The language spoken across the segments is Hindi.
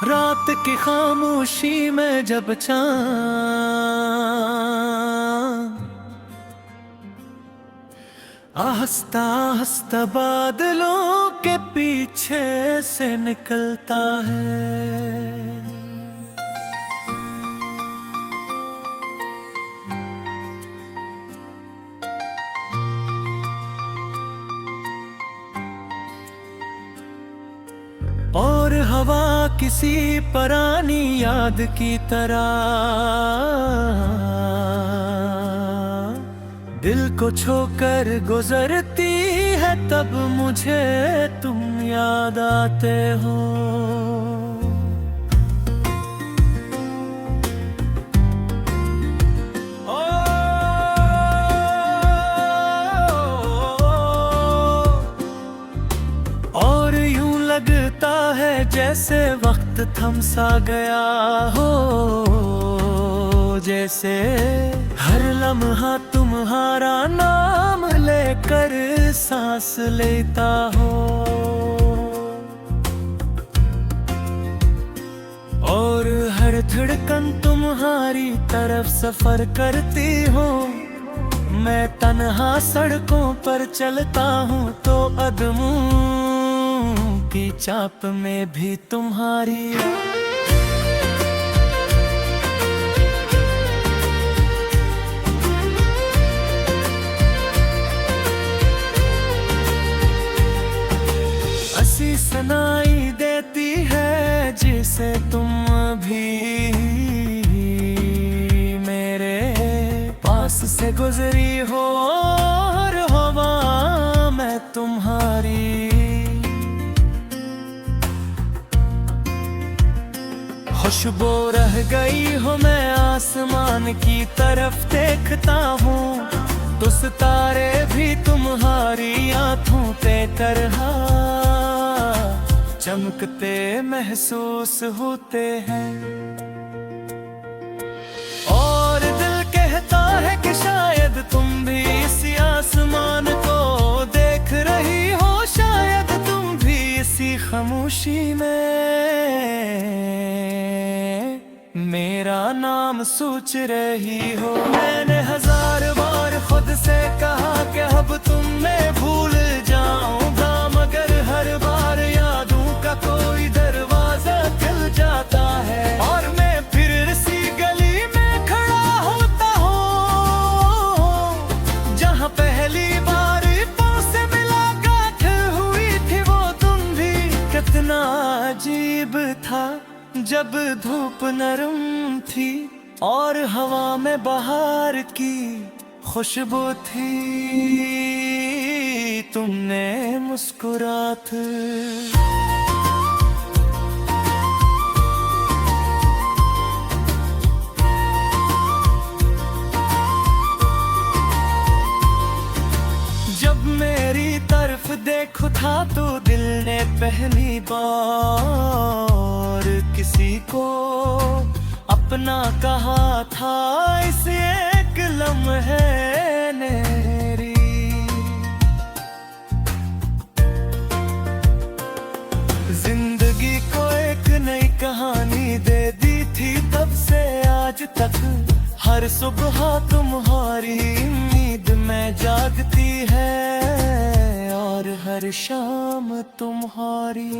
रात की खामोशी में जब चाँद आहिस्ता आहिस्ता बादलों के पीछे से निकलता है। और हवा किसी पुरानी याद की तरह दिल को छोकर गुजरती है, तब मुझे तुम याद आते हो। और यूं लगता है जैसे वक्त थम सा गया हो, जैसे हर लम्हा तुम्हारा नाम लेकर सांस लेता हो। और हर धड़कन तुम्हारी तरफ सफर करती हो। मैं तन्हा सड़कों पर चलता हूँ तो कदमों की चाप में भी तुम्हारी। ऐसी सुनाई देती है जिसे तुम भी मेरे पास से गुजरी हो। और हवा मैं तुम्हारी खुशबू रह गई हो। मैं आसमान की तरफ देखता हूँ तो सितारे भी तुम्हारी आँखों पे तरह चमकते महसूस होते हैं। और दिल कहता है कि शायद तुम भी इसी आसमान को देख रही हो, शायद तुम भी इसी खामोशी में मेरा नाम सोच रही हो। मैंने हजार बार खुद से कहा कि अब तुम मैं भूल जाऊंगा, मगर हर बार यादों का कोई दरवाजा खुल जाता है और मैं फिर इसी गली में खड़ा होता हूँ जहाँ पहली बार तुमसे मुलाकात हुई थी। वो तुम भी कितना अजीब था जब धूप नरम थी और हवा में बहार की खुशबू थी। तुमने मुस्कुरात जब मेरी तरफ देखो था तो दिल ने पहली बार किसी को अपना कहा था। इस एक लम्हे ने मेरी जिंदगी को एक नई कहानी दे दी थी। तब से आज तक हर सुबह तुम्हारी उम्मीद में जागती है और हर शाम तुम्हारी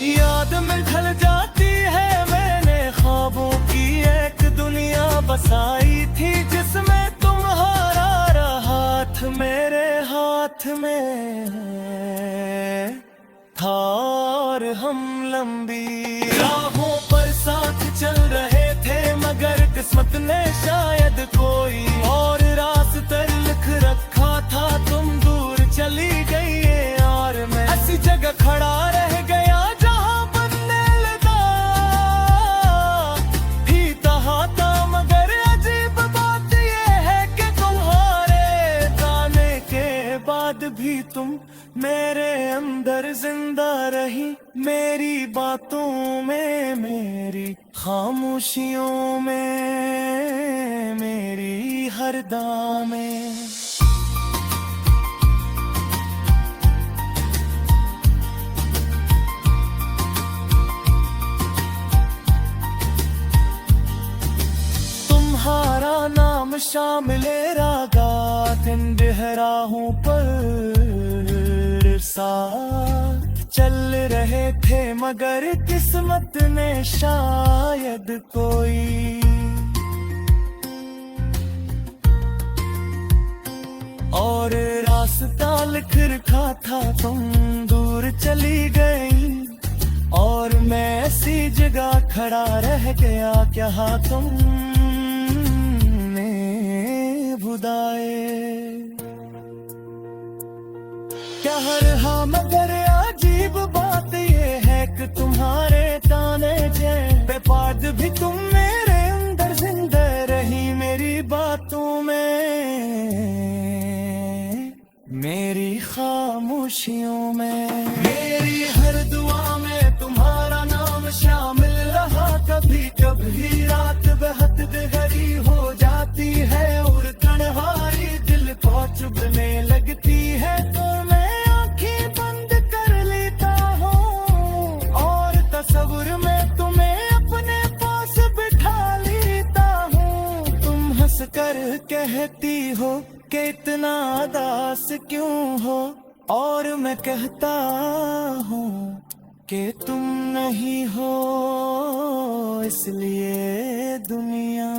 याद में ढल जाती है। मैंने ख्वाबों की एक दुनिया बसाई थी जिसमें तुम्हारा हाथ मेरे हाथ में था और हम लंबी राहों पर साथ चल रहे थे, मगर किस्मत ने शायद कोई और रास्ता लिख रखा था। तुम दूर चली गई और मैं ऐसी जगह खड़ा रह गया जहाँ बनने लगा फीता हाथा। मगर अजीब बात ये है कि तुम्हारे जाने के बाद भी तुम मेरे अंदर जिंदा रही, मेरी बातों में, मेरी खामोशियों में, मेरी हर दां में। शामिले रागात इन राहों पर साथ चल रहे थे, मगर किस्मत ने शायद कोई और रास्ता लिख रखा था। तुम दूर चली गई और मैं ऐसी जगह खड़ा रह गया। क्या तुमने बुदाए क्या रहा, मगर अजीब बात ये है कि तुम्हारे ताने पे बाद भी तुम मेरे अंदर जिंदा रही। मेरी बातों में, मेरी खामोशियों में, मेरी हर दुआ में तुम्हारा नाम शामिल रहा। कभी कभी रात बेहद गहरी हो जाती है और तन्हाई दिल को चुभने लगती है, तो मैं आंखें बंद कर लेता हूँ और तस्वीर में तुम्हें अपने पास बिठा लेता हूँ। तुम हंस कर कहती हो कि इतना उदास क्यों हो, और मैं कहता हूँ कि तुम नहीं हो इसलिए दुनिया।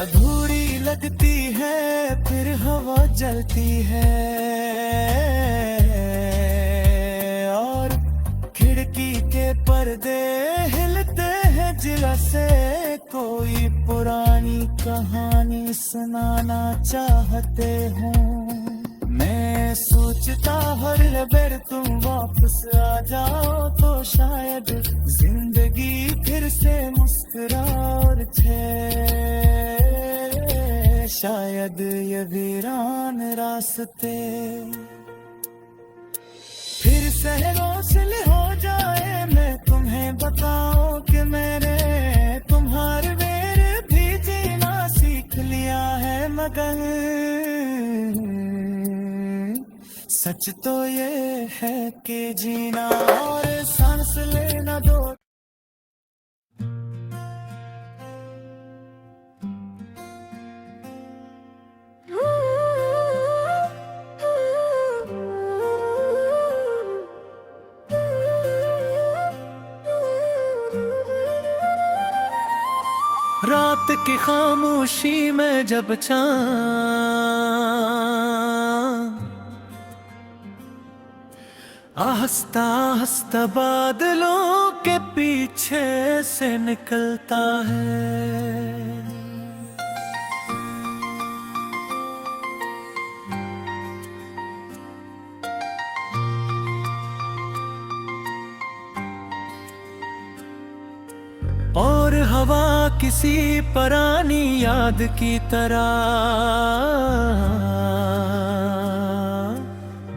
अधूरी लगती है फिर हवा जलती है और खिड़की के पर्दे हिलते हैं जिला से। कोई पुरानी कहानी सुनाना चाहते हो। मैं सोचता हर बेर तुम वापस आ जाओ तो शायद जिंदगी फिर से मुस्कुरा और शायद ये वीरान रास्ते फिर से रोशन हो जाए। मैं तुम्हें बताऊं कि मैंने तुम्हारे बेर भी जीना सीख लिया है, मगर सच तो ये है कि जीना और सांस लेना दो। रात की खामोशी में जब चाँद आहिस्ता आहिस्ता बादलों के पीछे से निकलता है, और हवा किसी पुरानी याद की तरह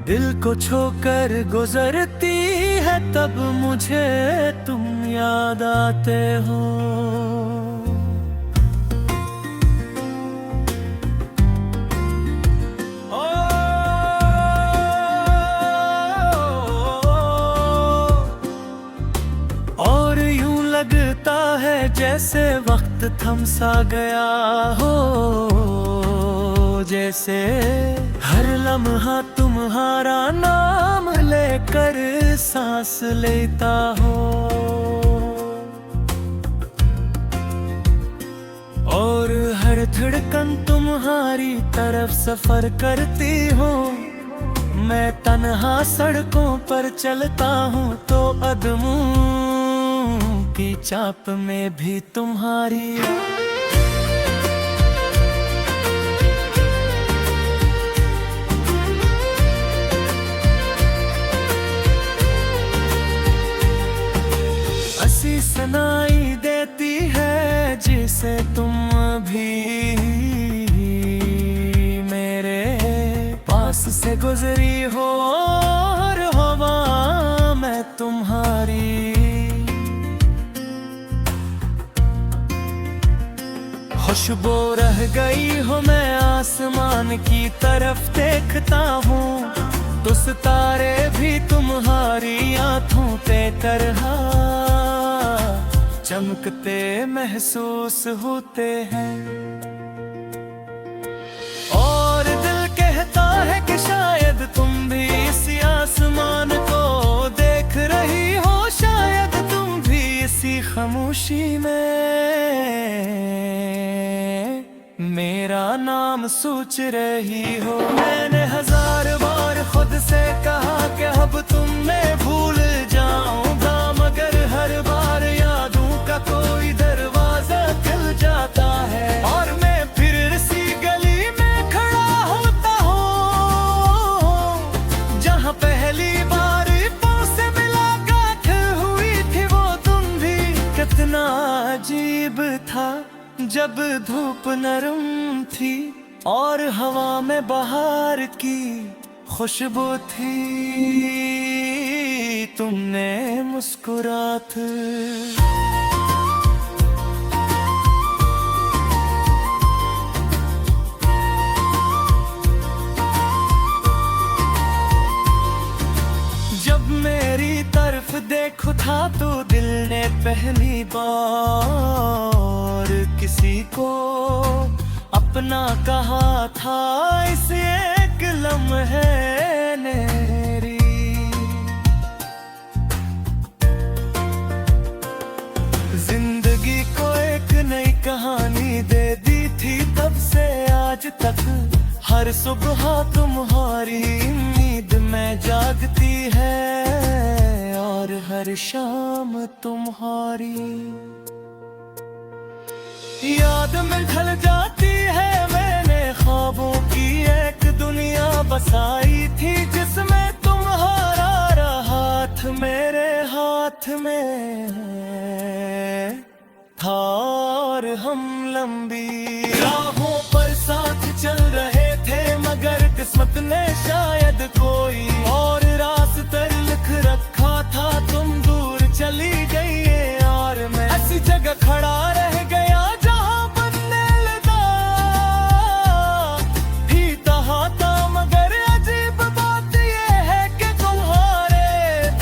दिल को छोकर गुजरती है। तब मुझे तुम याद आते हो। और यूं लगता है जैसे वक्त थम सा गया हो, जैसे हर लम्हा तुम्हारा नाम लेकर सांस लेता हो। और हर धड़कन तुम्हारी तरफ सफर करती हो। मैं तन्हा सड़कों पर चलता हूँ तो कदमों की चाप में भी तुम्हारी हंसी सुनाई देती है, जिसे तुम भी मेरे पास से गुजरी हो। और हवा मैं तुम्हारी खुशबू रह गई हो। मैं आसमान की तरफ देखता हूँ तो सितारे भी तुम्हारी आंखों पे तरह चमकते महसूस होते हैं। और दिल कहता है कि शायद तुम भी इसी आसमान को देख रही हो, शायद तुम भी इसी खामोशी में मेरा नाम सोच रही हो। मैंने हजार बार खुद से कहा कि अब तुम मैं भूल जाऊंगा, मगर हर बार यादों का कोई दरवाजा खुल जाता है और मैं फिर इसी गली में खड़ा होता हूँ जहाँ पहली बार पाँव से मुलाकात हुई थी। वो तुम भी कितना अजीब था जब धूप नरम थी और हवा में बहार की खुशबू थी, तुमने मुस्कुरात। जब मेरी तरफ देखो था तो दिल ने पहली बार किसी को अपना कहा था, इस एक लम्हे नेरी। जिंदगी को एक नई कहानी दे दी थी, तब से आज तक हर सुबह तुम्हारी उम्मीद में जागती है और हर शाम तुम्हारी याद में ढल जाती है। मैंने ख्वाबों की एक दुनिया बसाई थी जिसमें तुम्हारा हाथ मेरे हाथ में था और हम लंबी राहों पर साथ चल रहे थे, मगर किस्मत ने शायद कोई और रास्ता लिख रखा था। तुम दूर चली गई और मैं ऐसी जगह खड़ा रह गया जहां बनने लगा फीता हाथा। मगर अजीब बात ये है कि तुम्हारे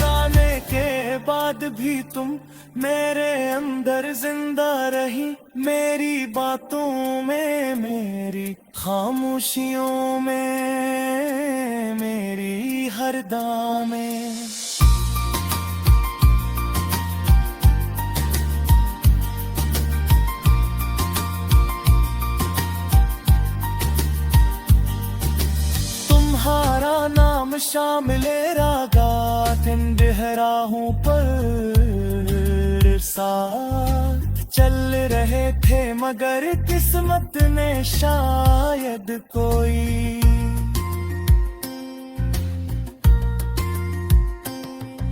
जाने के बाद भी तुम मेरे अंदर जिंदा रही, मेरी बातों में, मेरी खामोशियों में, मेरी हर दां में। तुम्हारा नाम शामिल रागात इन राहों पर साथ चल रहे थे, मगर किस्मत ने शायद कोई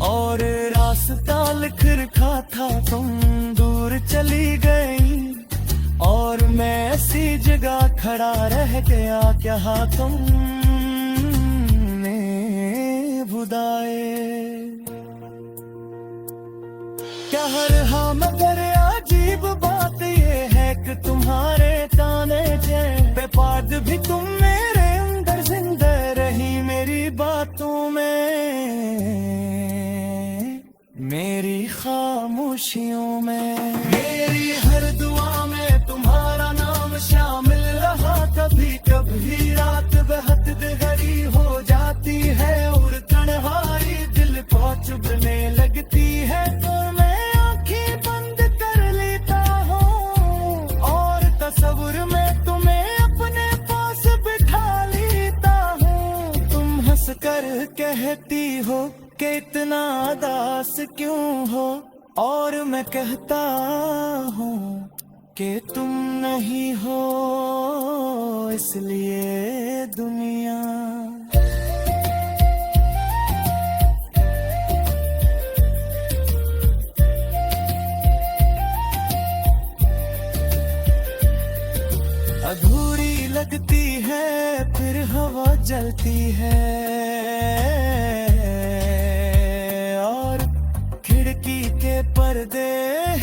और रास्ता लिख रखा था। तुम दूर चली गई और मैं ऐसी जगह खड़ा रह गया, क्या तुमने भुलाए क्या हर हाँ। मगर अजीब बात ये है कि तुम्हारे ताने पे बाद भी तुम मेरे अंदर जिंदा रही, मेरी बातों में, मेरी खामोशियों में, मेरी हर दुआ में तुम्हारा नाम शामिल रहा। कभी कभी रात बहुत गहरी हो जाती है और तन्हाई दिल को चुभने लगती है, तो मैं आंखें बंद कर लेता हूँ और तस्वीर में तुम्हें अपने पास बिठा लेता हूँ। तुम हंस कर कहती हो कि इतना उदास क्यों हो, और मैं कहता हूँ कि तुम नहीं हो इसलिए दुनिया। अधूरी लगती है फिर हवा जलती है और खिड़की के पर्दे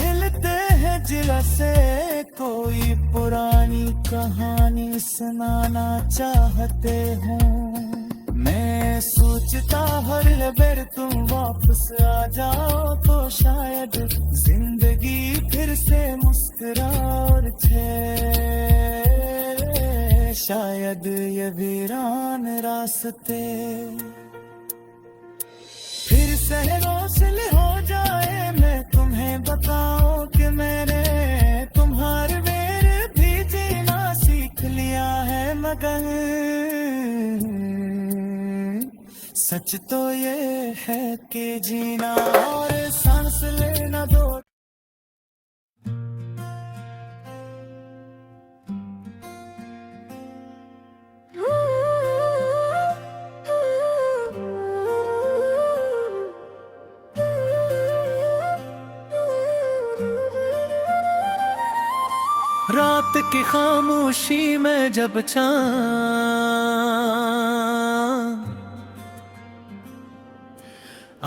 हिलते हैं जिला से। कोई पुरानी कहानी सुनाना चाहते हूँ, मैं सोचता हर बेर तुम वापस आ जाओ तो शायद जिंदगी फिर से मुस्कुरा और शायद ये वीरान रास्ते फिर से रोशन हो जाए। मैं तुम्हें बताऊं कि मैंने तुम्हारे मेरे भी जीना सीख लिया है, मगर सच तो ये है कि जीना और सांस लेना दो। रात की खामोशी में जब चाँद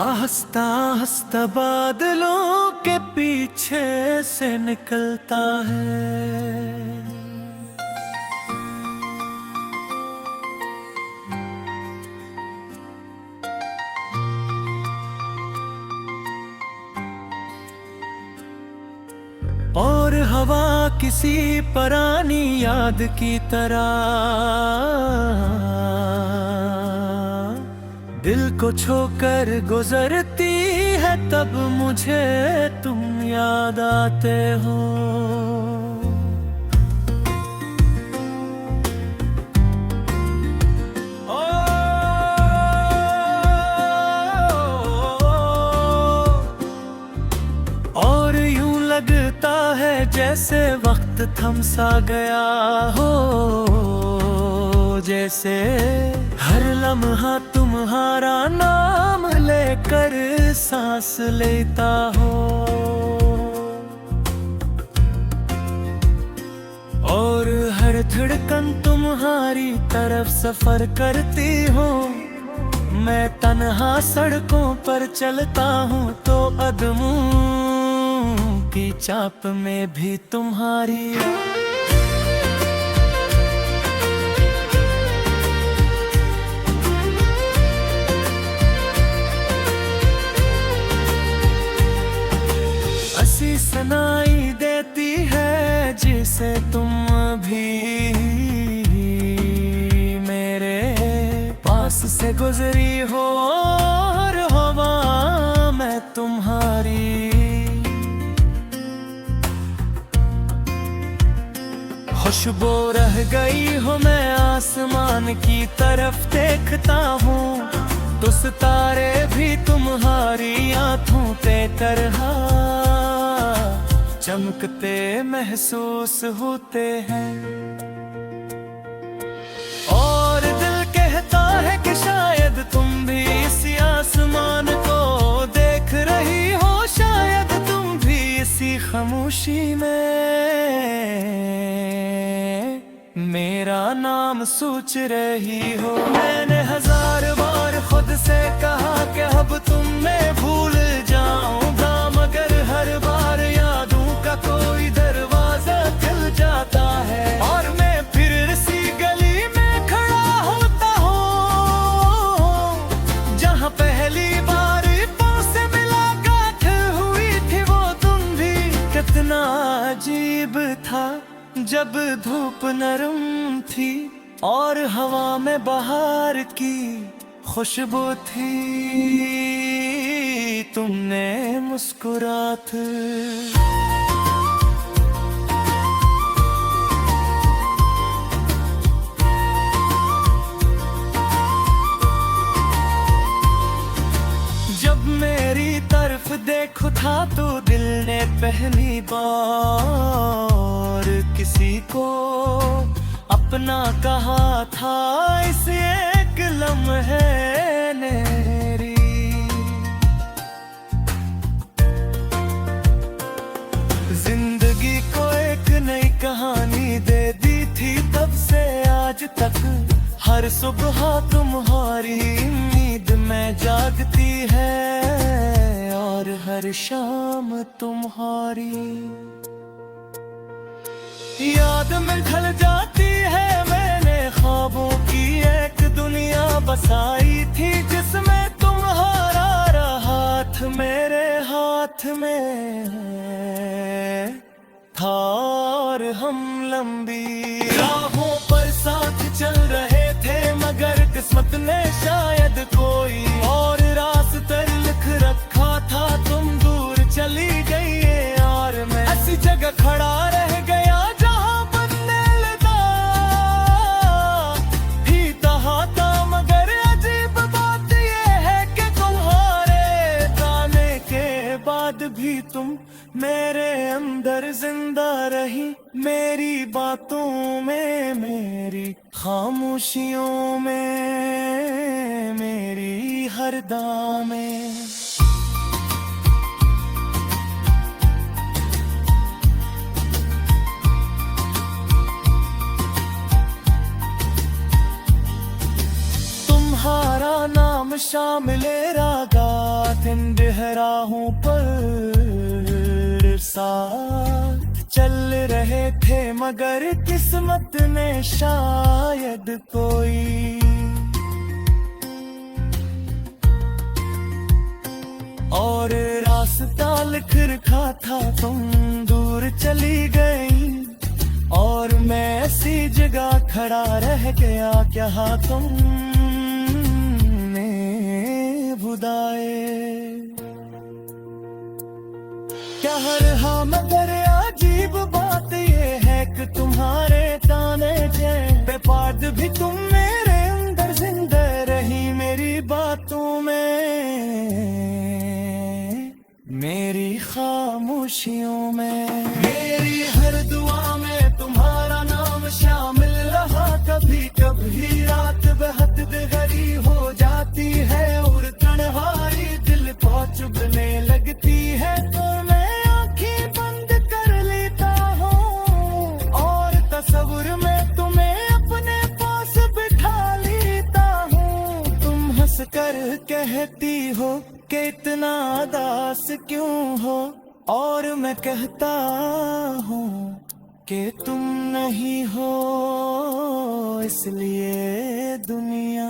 आहिस्ता आहिस्ता बादलों के पीछे से निकलता है, और हवा किसी पुरानी याद की तरह दिल को छोकर गुजरती है। तब मुझे तुम याद आते हो। और यूं लगता है जैसे वक्त थम सा गया हो, जैसे हर लम्हा तुम्हारा नाम लेकर सांस लेता हो। और हर धड़कन तुम्हारी तरफ सफर करती हो। मैं तन्हा सड़कों पर चलता हूँ तो कदमों की चाप में भी तुम्हारी ऐसी सुनाई देती है जिसे तुम भी मेरे पास से गुजरी हो। और हवा मैं तुम्हारी खुशबू रह गई हो। मैं आसमान की तरफ देखता हूँ तो सितारे भी तुम्हारी आंखों पे तरह चमकते महसूस होते हैं। और दिल कहता है कि शायद तुम भी इसी आसमान को देख रही हो, शायद तुम भी इसी खामोशी में मेरा नाम सोच रही हो। मैंने हजार बार खुद से कहा कि अब तुम मैं भूल जाऊंगा, मगर हर बार यादों का कोई दरवाजा खुल जाता है और मैं फिर इसी गली में खड़ा होता हूँ जहाँ पहली बार पाँव से मुलाकात हुई थी। वो तुम भी कितना अजीब था जब धूप नरम थी और हवा में बहार की खुशबू थी। तुमने मुस्कुरात जब मेरी तरफ देखो था तो दिल ने पहली बार किसी को अपना कहा था। इस एक लम्हे ने जिंदगी को एक नई कहानी दे दी थी। तब से आज तक हर सुबह तुम्हारी उम्मीद में जागती है और हर शाम तुम्हारी याद में ढल जाती है। मैंने ख्वाबों की एक दुनिया दुनिया बसाई थी जिसमें तुम्हारा हाथ मेरे हाथ में था, और हम लंबी राहों पर साथ चल रहे थे, मगर किस्मत ने शायद कोई और रास्ता लिख रखा था। तुम दूर चली गई यार, मैं ऐसी जगह खड़ा रह गया जहां बनने लगा ही था, मगर अजीब बात ये है कि तुम्हारे जाने के बाद भी तुम मेरे अंदर जिंदा रही, मेरी बातों में, मेरी खामोशियों में, मेरी हर दां में। तुम्हारा नाम शामिल रागात इन राहों पर साथ चल रहे थे, मगर किस्मत ने शायद कोई और रास्ता लिख रखा था। तुम दूर चली गई और मैं ऐसी जगह खड़ा रह गया, क्या तुमने भुलाए क्या रहा, मगर अजीब बात ये है कि तुम्हारे ताने पे पाद भी तुम मेरे अंदर जिंदा रही, मेरी बातों में, मेरी खामोशियों में, मेरी हर दुआ में तुम्हारा नाम शामिल रहा। कभी कभी रात बेहद गहरी हो जाती है और तन्हाई दिल को चुभने लगती है, तो मैं आंखें बंद कर लेता हूँ और तस्वीर में तुम्हें अपने पास बिठा लेता हूँ। तुम हंस कर कहती हो कि इतना उदास क्यों हो, और मैं कहता हूँ कि तुम नहीं हो इसलिए दुनिया।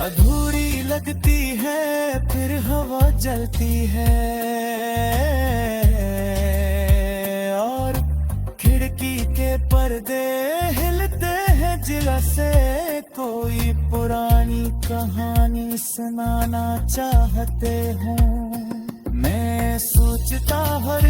अधूरी लगती है फिर हवा जलती है, और खिड़की के पर्दे हिलते हैं जिला से, कोई पुरानी कहानी सुनाना चाहते हूँ। मैं सोचता हर